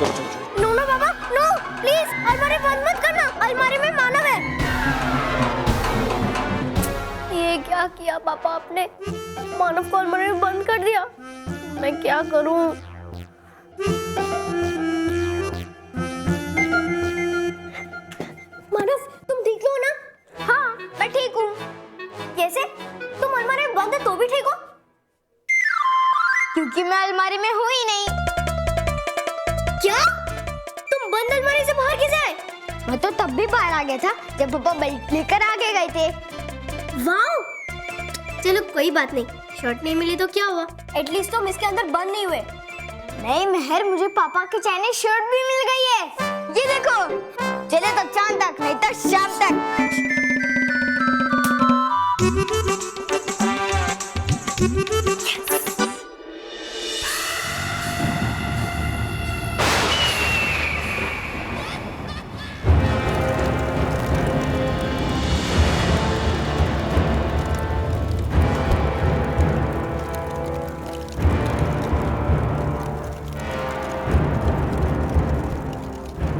चलो चलो चलो। नो नो बाबा नो, प्लीज अलमारी बंद मत करना, अलमारी में मानव है। ये क्या किया पापा आपने, मानव को अलमारी में बंद कर दिया। मैं क्या करूं? मानव तुम ठीक हो ना? हाँ मैं ठीक हूँ। कैसे? तुम अलमारी में बंद है तो भी ठीक हो? क्योंकि मैं अलमारी में हूँ ही नहीं। क्या? तुम बंद अलमारी से बाहर कैसे आए? मैं तो तब भी बाहर आ गया था जब पापा बेल्ट लेकर आगे गए थे। वाओ! चलो कोई बात नहीं, शर्ट नहीं मिली तो क्या हुआ, एटलीस्ट तुम इसके अंदर बंद नहीं हुए। नहीं मेहर, मुझे पापा की चाइनीज शर्ट भी मिल गई है। ये देखो, चले तो चांद तक, नहीं तो शाम तक।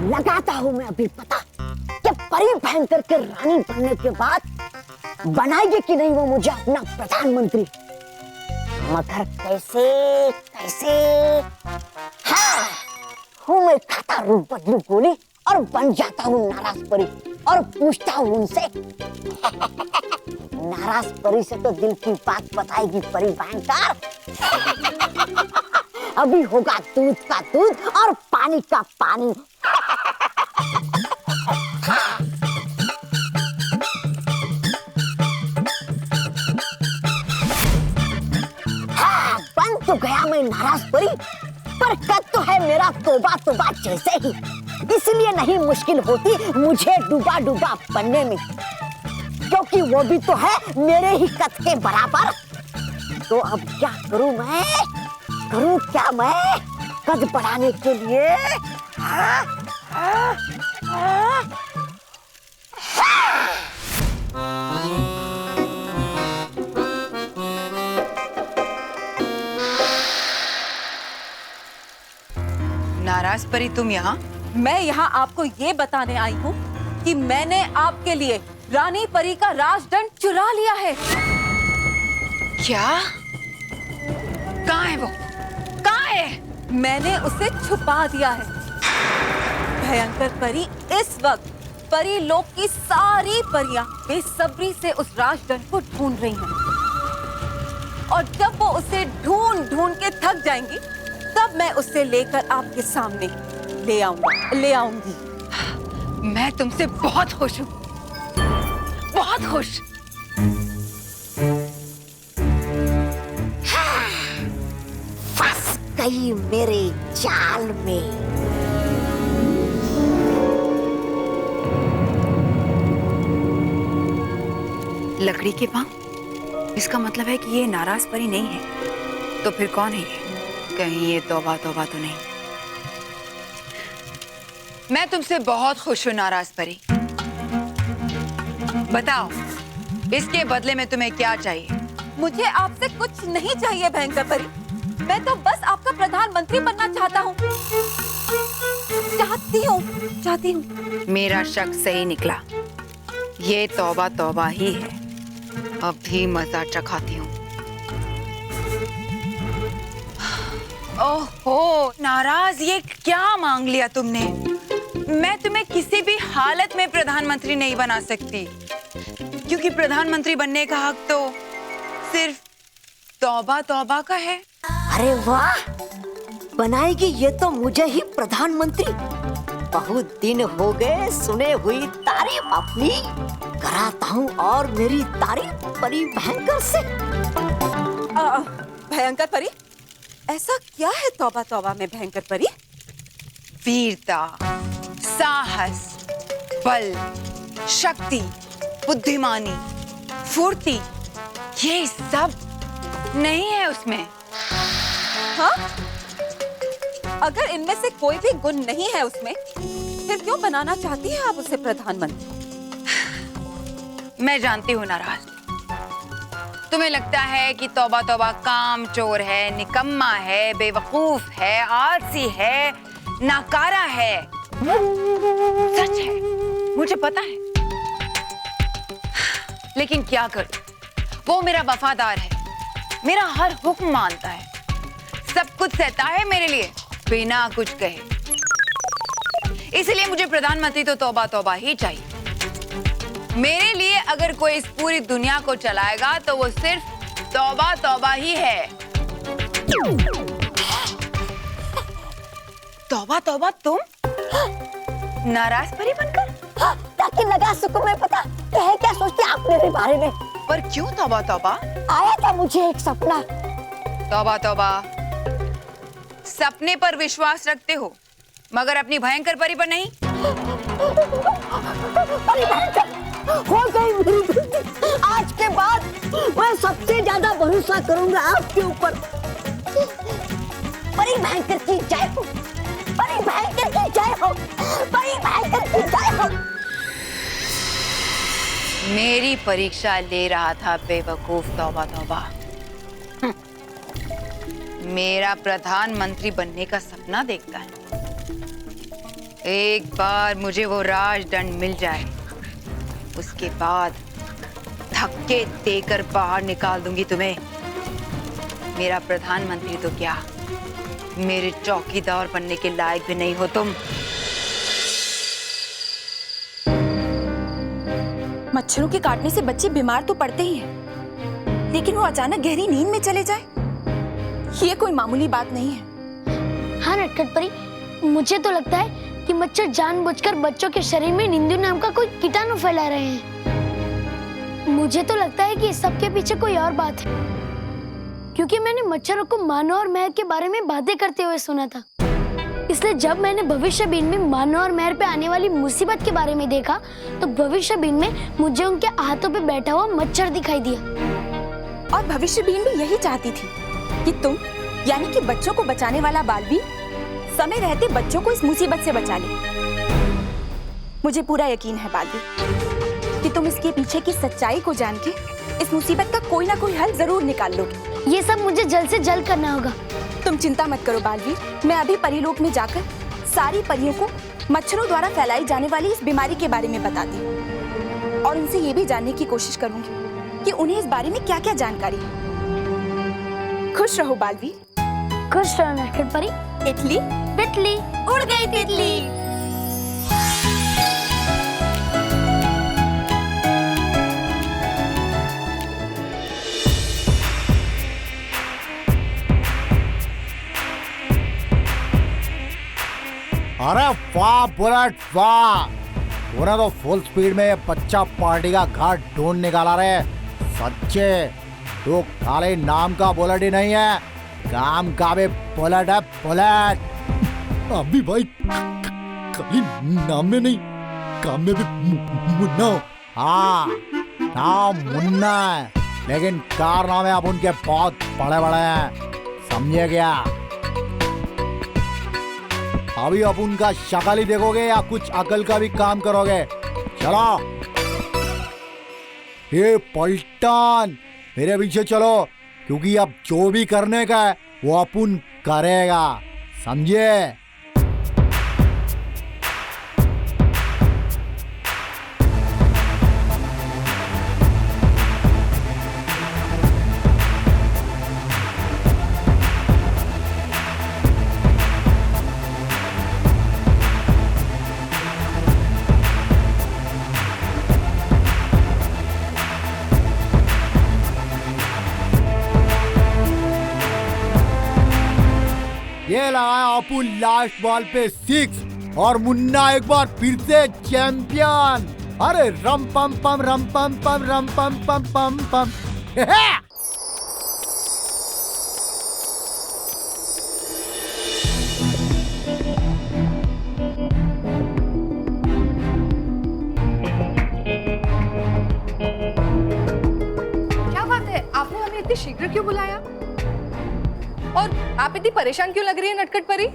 लगाता हूँ मैं अभी पता कि परी भयंकर के रानी बनने के बाद बनाएगी कि नहीं वो मुझे अपना प्रधानमंत्री। मगर कैसे कैसे? हाँ, हूँ मैं खाता रूप बदलू गोली और बन जाता हूँ नाराज परी और पूछता हूँ उनसे। नाराज परी से तो दिल की बात बताएगी परी भयंकर। अभी होगा दूध का दूध और पानी का पानी। हाँ, बन तो गया मैं नाराज परी, पर कद तो है मेरा तोबा तोबा जैसे ही, इसलिए नहीं मुश्किल होती मुझे डूबा डूबा बनने में, क्योंकि वो भी तो है मेरे ही कद के बराबर। तो अब क्या करूं मैं, करूं क्या मैं कद बढ़ाने के लिए? हाँ, हाँ, हाँ, हाँ। नाराज परी तुम यहाँ? मैं यहाँ आपको ये बताने आई हूँ कि मैंने आपके लिए रानी परी का राजदंड चुरा लिया है। क्या? कहाँ है वो? कहाँ है? मैंने उसे छुपा दिया है। भयंकर परी इस वक्त परी लोक की सारी परियां बेसब्री से उस राजदंड को ढूंढ रही हैं। और जब वो उसे ढूंढ ढूंढ के थक जाएंगी, तब मैं उसे लेकर आपके सामने ले आऊंगी। मैं तुमसे बहुत खुश हूँ, बहुत खुश। फंस गई मेरे जाल में। लकड़ी के पांव, इसका मतलब है कि ये नाराज परी नहीं है। तो फिर कौन है ये? कहीं ये तौबा तौबा तो नहीं? मैं तुमसे बहुत खुश हूँ नाराज परी। बताओ, इसके बदले में तुम्हें क्या चाहिए? मुझे आपसे कुछ नहीं चाहिए भयंकर परी। मैं तो बस आपका प्रधानमंत्री बनना चाहता हूँ। चाहती हूँ। मेरा शक सही निकला, ये तौबा तौबा ही है। अब भी मजा चखाती हूँ। ओहो नाराज, ये क्या मांग लिया तुमने? मैं तुम्हें किसी भी हालत में प्रधानमंत्री नहीं बना सकती, क्योंकि प्रधानमंत्री बनने का हक तो सिर्फ तौबा तौबा का है। अरे वाह, बनाएगी ये तो मुझे ही प्रधानमंत्री। बहुत दिन हो गए सुने हुई तारीफ अपनी, कराता हूँ और मेरी तारीफ परी भयंकर से। भयंकर परी, ऐसा क्या है तौबा तौबा में भयंकर परी? वीरता, साहस, बल, शक्ति, बुद्धिमानी, फुर्ती, ये सब नहीं है उसमें। हाँ? अगर इनमें से कोई भी गुण नहीं है उसमें, फिर क्यों बनाना चाहती है आप उसे प्रधानमंत्री? मैं जानती हूँ नाराज, तुम्हें लगता है कि तौबा तौबा कामचोर है, निकम्मा है, बेवकूफ है, आलसी है, नाकारा है। सच है, मुझे पता है, लेकिन क्या करूं? वो मेरा वफादार है, मेरा हर हुक्म मानता है, सब कुछ सहता है मेरे लिए बिना कुछ कहे। इसलिए मुझे प्रधानमंत्री तो तौबा तौबा ही चाहिए। मेरे लिए अगर कोई इस पूरी दुनिया को चलाएगा तो वो सिर्फ तौबा तौबा ही है। तौबा तौबा तुम? नाराज परी बनकर? ताकि लगा सकूं मैं पता कहे क्या सोचते आप मेरे बारे में। पर क्यों तौबा तौबा? आया था मुझे एक सपना। तौबा तौबा, सपने पर विश्वास रखते हो मगर अपनी भयंकर परी पर नहीं। परी भयंकर हो गई मेरी गलती। आज के बाद मैं सबसे ज्यादा भरोसा करूंगा आपके ऊपर। परी भयंकर की जय हो, परी भयंकर की जय हो, परी भयंकर की जय हो। मेरी परीक्षा ले रहा था बेवकूफ तौबा तौबा। मेरा प्रधानमंत्री बनने का सपना देखता है। एक बार मुझे वो राजदंड मिल जाए, उसके बाद धक्के देकर बाहर निकाल दूंगी तुम्हें। मेरा प्रधानमंत्री तो क्या, मेरे चौकीदार बनने के लायक भी नहीं हो तुम। मच्छरों के काटने से बच्चे बीमार तो पड़ते ही हैं, लेकिन वो अचानक गहरी नींद में चले जाए, ये कोई मामूली बात नहीं है। हाँ नटखट परी, मुझे तो लगता है कि मच्छर जानबूझकर बच्चों के शरीर में नींदू नाम का कोई कीटाणु फैला रहे हैं। मुझे तो लगता है कि इस सब के पीछे कोई और बात है, क्योंकि मैंने मच्छरों को मानो और महर के बारे में बातें करते हुए सुना था। इसलिए जब मैंने भविष्य बीन में मानो और महर पे आने वाली मुसीबत के बारे में देखा तो भविष्य बीन में मुझे उनके हाथों पे बैठा हुआ मच्छर दिखाई दिया। और भविष्य बीन भी यही चाहती थी कि तुम यानी कि बच्चों को बचाने वाला बालवीर समय रहते बच्चों को इस मुसीबत से बचा ले। मुझे पूरा यकीन है बालवीर कि तुम इसके पीछे की सच्चाई को जान के इस मुसीबत का कोई ना कोई हल जरूर निकाल लोगे। ये सब मुझे जल्द से जल्द करना होगा। तुम चिंता मत करो बालवीर, मैं अभी परीलोक में जाकर सारी परियों को मच्छरों द्वारा फैलाई जाने वाली इस बीमारी के बारे में बताती हूँ और उनसे ये भी जानने की कोशिश करूंगी कि उन्हें इस बारे में क्या-क्या जानकारी है। खुश रहो बालवीर। खुश रहो नटखट परी। तितली तितली उड़ गई तितली। अरे वाह बुलेट वाह, तूने तो फुल स्पीड में ये बच्चा पार्टी का घाट ढूंढ निकाला रे। सच्चे तू खाली नाम का बुलेट ही नहीं है, काम का भी बुलेट है बुलेट। अभी भाई खाली नाम में नहीं, काम में भी मुन्ना हो। हाँ नाम मुन्ना है, लेकिन कारनामे अब उनके बहुत बड़े बड़े हैं, समझे क्या? अभी अब उनका शक्ल ही देखोगे या कुछ अकल का भी काम करोगे? चलो ये पलटन मेरे पीछे चलो, क्योंकि अब जो भी करने का है वो अपन करेगा, समझे? ये लगाया अपन लास्ट बॉल पे 6 और मुन्ना एक बार फिर से चैंपियन। अरे रम पम पम रम पम पम रम पम पम पम पम। क्या बात है, आपने हमें इतनी शीघ्र क्यों बुलाया? और आप इतनी परेशान क्यों लग रही है नटखट परी?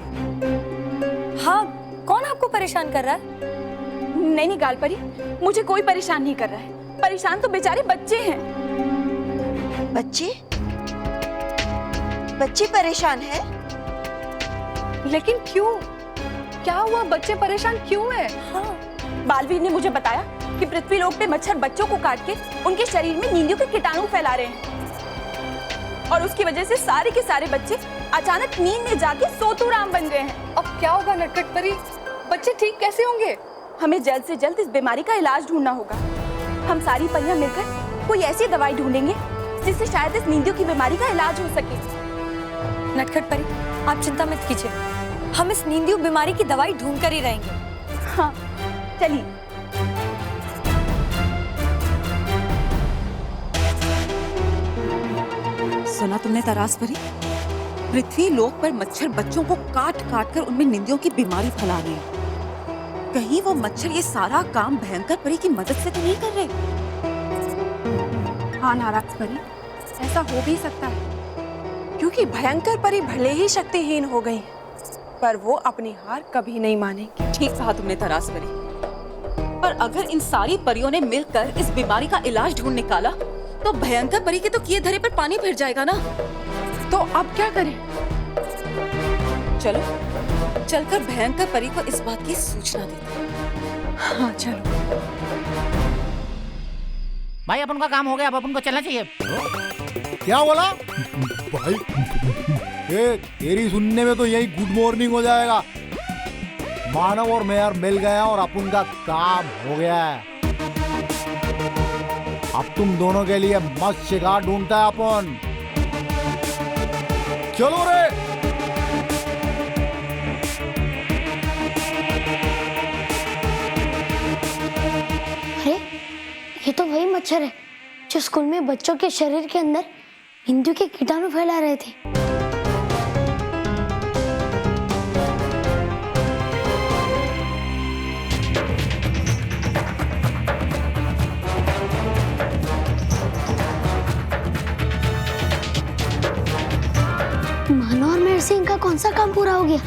हाँ, कौन आपको परेशान कर रहा है? नहीं गाल परी, मुझे कोई परेशान नहीं कर रहा है। परेशान तो बेचारे बच्चे हैं। बच्चे? बच्चे परेशान हैं? लेकिन क्यों? क्या हुआ? बच्चे परेशान क्यों हैं? बालवीर ने मुझे बताया कि पृथ्वी लोक पे मच्छर बच्चों को काट के उनके शरीर में नींदियों के कीटाणु फैला रहे हैं और उसकी वजह से सारे के सारे बच्चे अचानक नींद में जाके सोतूराम बन गए हैं। अब क्या होगा नटखट परी? बच्चे ठीक कैसे होंगे? हमें जल्द से जल्द इस बीमारी का इलाज ढूंढना होगा। हम सारी परियां मिलकर कोई ऐसी दवाई ढूंढेंगे जिससे शायद इस नींदियों की बीमारी का इलाज हो सके। नटखट परी, आप चिंता मत कीजिए, हम इस नींदियों बीमारी की दवाई ढूंढ कर ही रहेंगे। हाँ, चलिए। सुना तुमने तरास परी? पृथ्वी लोक पर मच्छर बच्चों को काट काट कर उनमें निंदियों की बीमारी फैला रहे हैं। कहीं वो मच्छर ये सारा काम भयंकर परी की मदद से तो नहीं कर रहे? हाँ नाराज परी, ऐसा हो भी सकता है क्योंकि भयंकर परी भले ही शक्तिहीन हो गई पर वो अपनी हार कभी नहीं मानेंगी। ठीक कहा तुमने तरास परी, पर अगर इन सारी परियों ने मिलकर इस बीमारी का इलाज ढूंढ निकाला तो भयंकर परी के तो किए धरे पर पानी फिर जाएगा ना। तो अब क्या करें? चलो चलकर भयंकर परी को इस बात की सूचना देते हैं। हाँ चलो। भाई अपन का काम हो गया, अब अपन को चलना चाहिए। क्या बोला भाई? तेरी सुनने में तो यही गुड मॉर्निंग हो जाएगा। मानव और मेयर मिल गया और अपन का काम हो गया है। अब तुम दोनों के लिए मस्त शिकार ढूंढता है अपन। चलो रे। अरे ये तो वही मच्छर है जो स्कूल में बच्चों के शरीर के अंदर नींदियों के कीटाणु फैला रहे थे। मानो और मेरे से इनका कौन सा काम पूरा हो गया?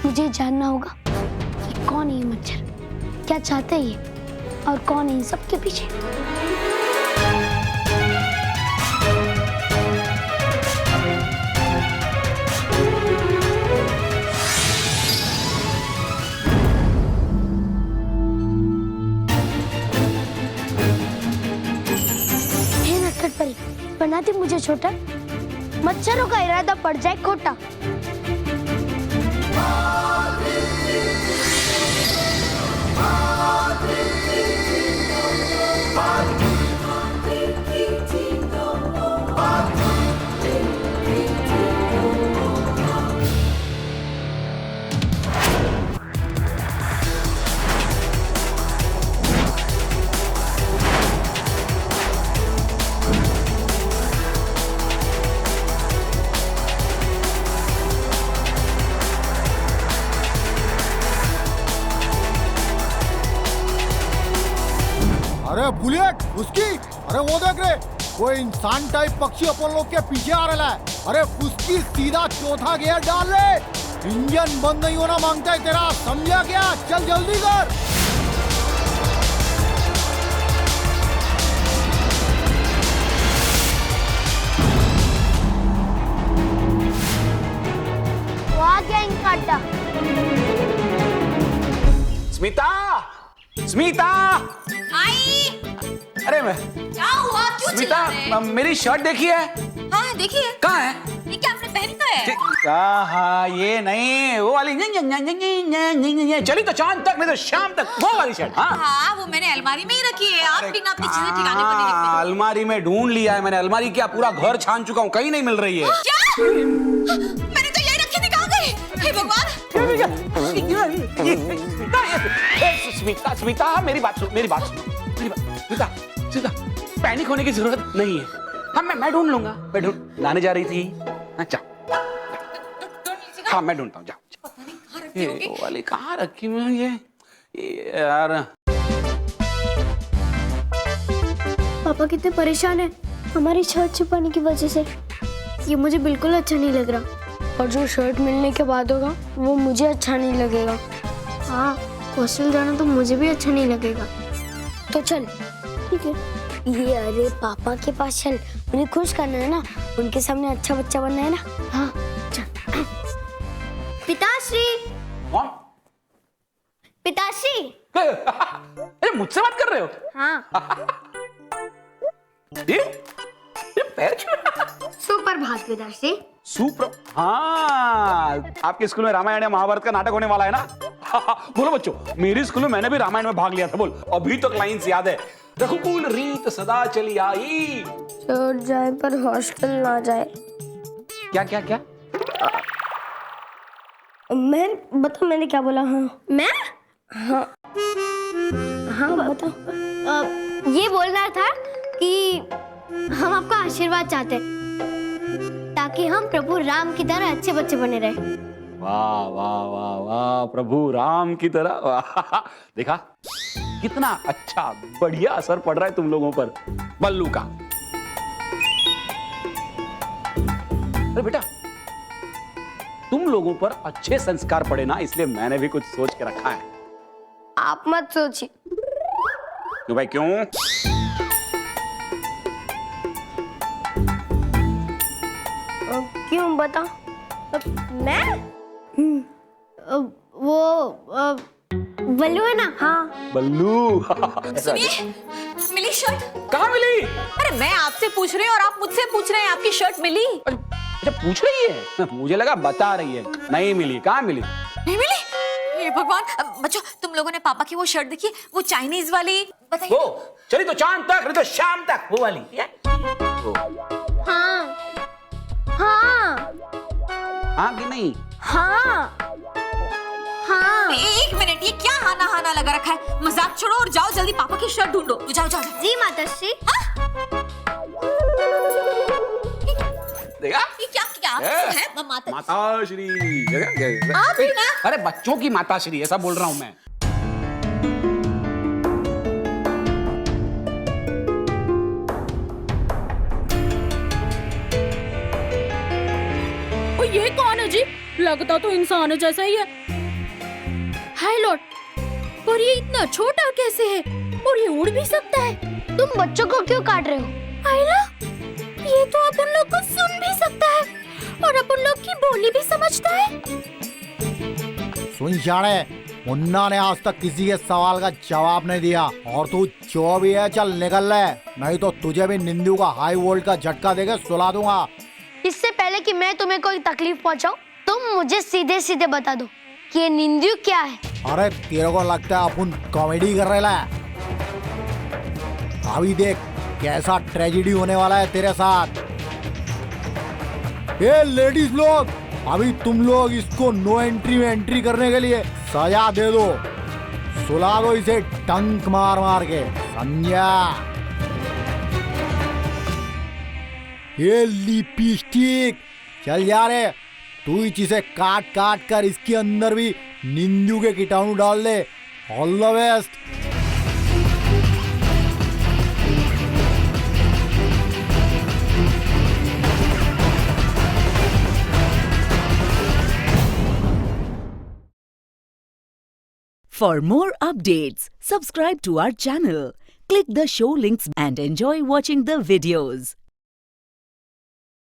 मुझे जानना होगा कि कौन है ये मच्छर, क्या चाहते हैं ये और कौन है इन सब के पीछे। हे नटखट परी, बना दी मुझे छोटा, मच्छरों का इरादा पड़ जाए खोटा। अरे बुलेट उसकी, अरे वो देख रे, कोई इंसान टाइप पक्षी अपन लोग के पीछे आ रहा है। अरे उसकी सीधा चौथा गियर डाल रे, इंजन बंद नहीं होना मांगता है तेरा, समझा क्या? चल जल्दी कर। वो आ गया इनका अड्डा। स्मिता, स्मिता, आई, अरे मैं क्या हुआ? क्यों चिल्ला रहे हैं? मेरी शर्ट देखी है? हाँ देखिए। कहाँ है? ये क्या आपने पहनी तो है? हाँ ये नहीं, वो वाली चली तो चांद तक नहीं तो शाम तक, वो वाली शर्ट। हाँ हाँ, वो मैंने अलमारी में ही रखी है। आप बिना अपनी चीजें ठिकाने पर नहीं रखते। अलमारी में ढूंढ लिया है मैंने, अलमारी क्या पूरा घर छान चुका हूँ, कहीं नहीं मिल रही है। क्या? मैंने तो यही रखी थी, कहाँ गई? हे भगवान! स्मिता, स्मिता मेरी बात सुन, मेरी बात सुन, स्मिता, स्मिता, पैनिक होने की जरूरत नहीं है। हाँ मैं ढूंढ लूंगा, मैं ढूंढ लाने जा रही थी। अच्छा हाँ मैं ढूंढता हूँ, जाओ। ये वो वाली कहाँ रखी मैं ये यार। पापा कितने परेशान हैं हमारी शर्ट छुपाने की वजह से। ये मुझे बिल्कुल अच्छा नहीं लग रहा और जो शर्ट मिलने के बाद होगा वो मुझे अच्छा नहीं लगेगा। हाँ, हॉस्टल जाना तो मुझे भी अच्छा नहीं लगेगा। तो चल ठीक है। ये अरे पापा के पास चल, उन्हें खुश करना है ना, उनके सामने अच्छा बच्चा बनना है ना। हाँ चल। पिताश्री। कौन? पिताश्री। अरे मुझसे बात कर रहे हो? हाँ। ये पैर छू। सुप्रभात पिताश्री। हाँ, आपके स्कूल में रामायण या महाभारत का नाटक होने वाला है ना? बोलो बच्चों, मेरे स्कूल में मैंने भी रामायण में भाग लिया था। बोल, अभी तक लाइंस याद है। रघुकुल रीत सदा चली आई, चोट जाए पर हॉस्टल ना जाए। क्या क्या क्या? मैं बता, मैंने क्या बोला? हाँ मैं, हाँ हाँ बता। ये बोलना था कि हम आपका आशीर्वाद चाहते हैं ताकि हम प्रभु राम की तरह अच्छे बच्चे बने रहे। वाह वाह वाह वाह, प्रभु राम की तरह। वाह, देखा कितना अच्छा बढ़िया असर पड़ रहा है तुम लोगों पर बल्लू का। अरे बेटा, तुम लोगों पर अच्छे संस्कार पड़े ना, इसलिए मैंने भी कुछ सोच के रखा है। आप मत सोचिए। क्यों भाई, क्यों? क्यों बता? मैं वो बल्लू है ना? हाँ बल्लू। सुनिए, मिली शर्ट? कहाँ मिली? अरे मैं आपसे पूछ रही हूँ और आप मुझसे पूछ रहे हैं, आपकी शर्ट मिली? अच्छा, पूछ रही है? मुझे लगा बता रही है। नहीं मिली। कहाँ मिली? नहीं मिली? हे भगवान। बच्चों, तुम लोगों ने पापा की वो शर्ट देखी, वो चाइनीज वाली? बताइए। वो चली तो चांद तक, नहीं तो शाम तक, वो वाली। हाँ हाँ हाँ कि नहीं? हाँ हाँ। एक मिनट, ये क्या हाना हाना लगा रखा है? मजाक छोड़ो और जाओ जल्दी पापा की शर्ट ढूंढो। जाओ जाओ। जी माताश्री। देखा? ये क्या क्या है? माताश्री। आप ही ना? अरे बच्चों की माताश्री, ऐसा बोल रहा हूँ मैं। ये कौन है जी? लगता तो इंसान जैसा ही है। हाय लॉर्ड, पर ये इतना छोटा कैसे है और ये उड़ भी सकता है? तुम बच्चों को क्यों काट रहे हो? आयला, ये तो अपन लोग को सुन भी सकता है और अपन लोग की बोली भी समझता है। सुन जाने, मुन्ना ने आज तक किसी के सवाल का जवाब नहीं दिया और तू जो भी है चल निकल ले, नहीं तो तुझे भी निंदू का हाई वोल्ट का झटका देकर सुला दूंगा। इससे पहले कि मैं तुम्हें कोई तकलीफ पहुंचाऊं, तुम मुझे सीधे सीधे बता दो कि ये निंदू क्या है। अरे तेरे को लगता है अपन कॉमेडी कर रहे हैं? अभी देख कैसा ट्रेजेडी होने वाला है तेरे साथ। ये लेडीज लोग, अभी तुम लोग इसको नो एंट्री में एंट्री करने के लिए सजा दे दो, सुला दो इसे टंक मार मार के, समझा? ये लिपस्टिक, चल जा रे, तू ही इसे काट काट कर इसके अंदर भी निंदू के कीटाणु डाल दे। All the best. For more updates, subscribe to our channel, click the show links and enjoy watching the videos.